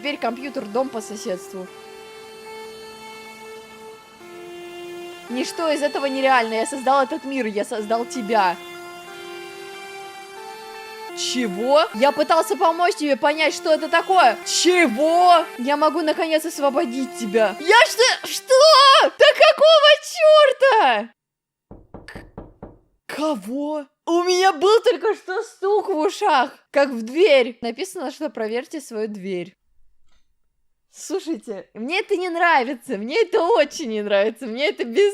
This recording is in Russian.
теперь компьютер, дом по соседству. Ничто из этого нереально. Я создал этот мир, я создал тебя. Чего? Я пытался помочь тебе понять, что это такое. Чего? Я могу наконец освободить тебя. Я что? Что? Да какого черта? Кого? У меня был только что стук в ушах, как в дверь. Написано, что проверьте свою дверь. Слушайте, мне это не нравится, мне это очень не нравится, мне это без...